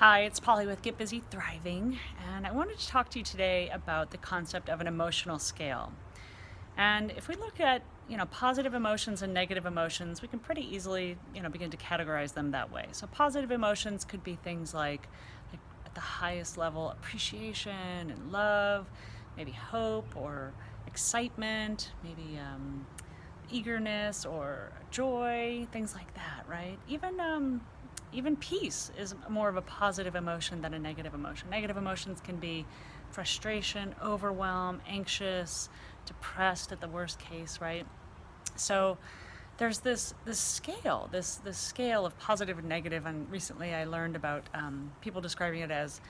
Hi, it's Polly with Get Busy Thriving, and I wanted to talk to you today about the concept of an emotional scale. And if we look at, positive emotions and negative emotions, we can pretty easily, begin to categorize them that way. So positive emotions could be things like at the highest level, appreciation and love, maybe hope or excitement, maybe eagerness or joy, things like that, right? Even peace is more of a positive emotion than a negative emotion. Negative emotions can be frustration, overwhelm, anxious, depressed at the worst case, right? So there's this scale, this scale of positive and negative, and recently I learned about people describing it as,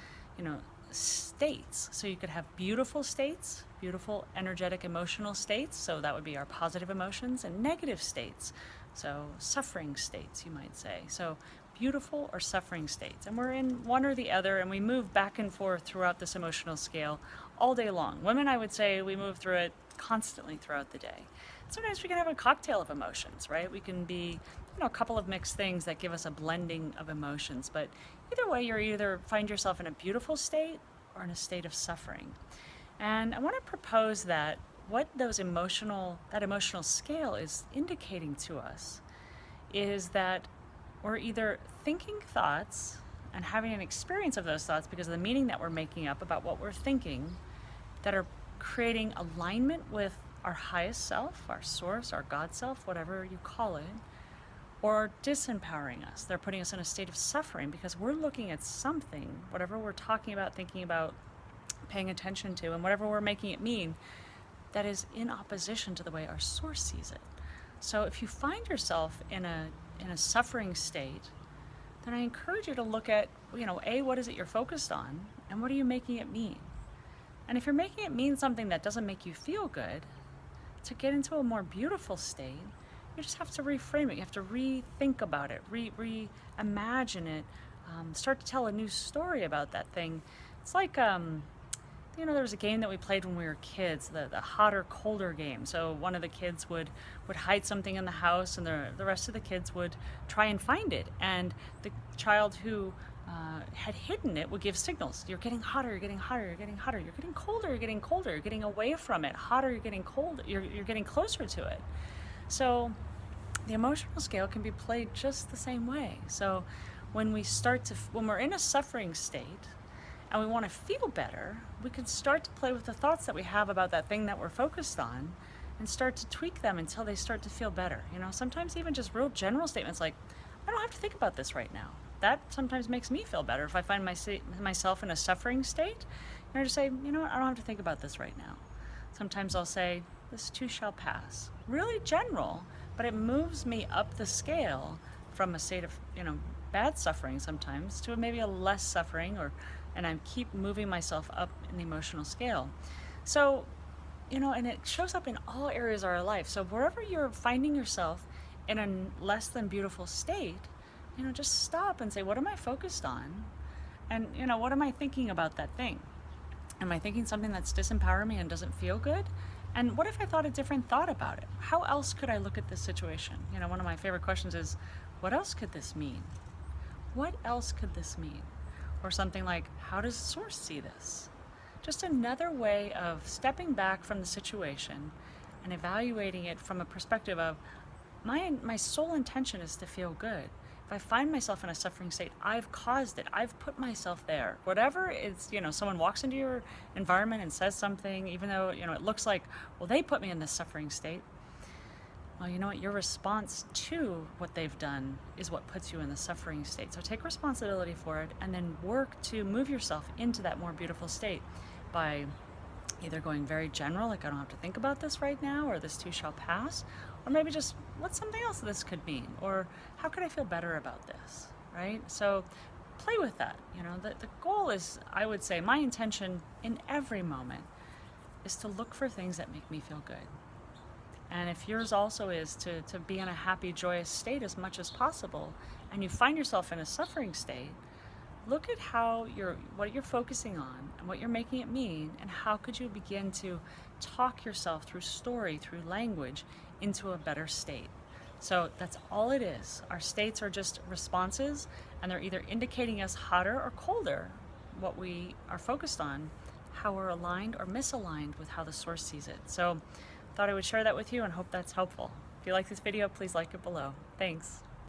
states. So you could have beautiful states, beautiful, energetic, emotional states. So that would be our positive emotions, and negative states. So suffering states, you might say. So beautiful or suffering states. And we're in one or the other, and we move back and forth throughout this emotional scale all day long. Women, I would say, we move through it constantly throughout the day. Sometimes we can have a cocktail of emotions, right? We can be, a couple of mixed things that give us a blending of emotions. But either way, you either find yourself in a beautiful state or in a state of suffering. And I want to propose that what that emotional scale is indicating to us is that we're either thinking thoughts and having an experience of those thoughts because of the meaning that we're making up about what we're thinking that are creating alignment with our highest self, our source, our God self, whatever you call it, or disempowering us. They're putting us in a state of suffering because we're looking at something, whatever we're talking about, thinking about, paying attention to, and whatever we're making it mean, that is in opposition to the way our source sees it. So if you find yourself in a suffering state, then I encourage you to look at, what is it you're focused on, and what are you making it mean? And if you're making it mean something that doesn't make you feel good, to get into a more beautiful state, you just have to reframe it. You have to rethink about it, reimagine it, start to tell a new story about that thing. It's like, there was a game that we played when we were kids, the hotter, colder game. So one of the kids would hide something in the house, and the rest of the kids would try and find it. And the child who had hidden it would give signals. You're getting hotter, you're getting hotter, you're getting hotter, you're getting colder, you're getting colder, you're getting away from it. Hotter, you're getting cold, you're getting closer to it. So the emotional scale can be played just the same way. So when we're in a suffering state and we want to feel better, we can start to play with the thoughts that we have about that thing that we're focused on and start to tweak them until they start to feel better. Sometimes even just real general statements like, I don't have to think about this right now. That sometimes makes me feel better if I find myself in a suffering state. Just say, I don't have to think about this right now. Sometimes I'll say, this too shall pass. Really general, but it moves me up the scale from a state of, bad suffering sometimes to maybe a less suffering, and I keep moving myself up in the emotional scale. So, and it shows up in all areas of our life. So wherever you're finding yourself in a less than beautiful state, just stop and say, what am I focused on? And, what am I thinking about that thing? Am I thinking something that's disempowering me and doesn't feel good? And what if I thought a different thought about it? How else could I look at this situation? One of my favorite questions is, what else could this mean? What else could this mean? Or something like, how does Source see this? Just another way of stepping back from the situation and evaluating it from a perspective of, my sole intention is to feel good. If I find myself in a suffering state, I've caused it. I've put myself there. Whatever it's, someone walks into your environment and says something, even though, it looks like, well, they put me in this suffering state. Well, you know what? Your response to what they've done is what puts you in the suffering state. So take responsibility for it and then work to move yourself into that more beautiful state by either going very general, like I don't have to think about this right now, or this too shall pass, or maybe just what's something else this could mean, or how could I feel better about this, right? So play with that. The goal is, I would say, my intention in every moment is to look for things that make me feel good. And if yours also is to be in a happy, joyous state as much as possible, and you find yourself in a suffering state, look at what you're focusing on and what you're making it mean, and how could you begin to talk yourself through story, through language, into a better state. So that's all it is. Our states are just responses, and they're either indicating us hotter or colder, what we are focused on, how we're aligned or misaligned with how the source sees it. So thought I would share that with you and hope that's helpful. If you like this video, please like it below. Thanks.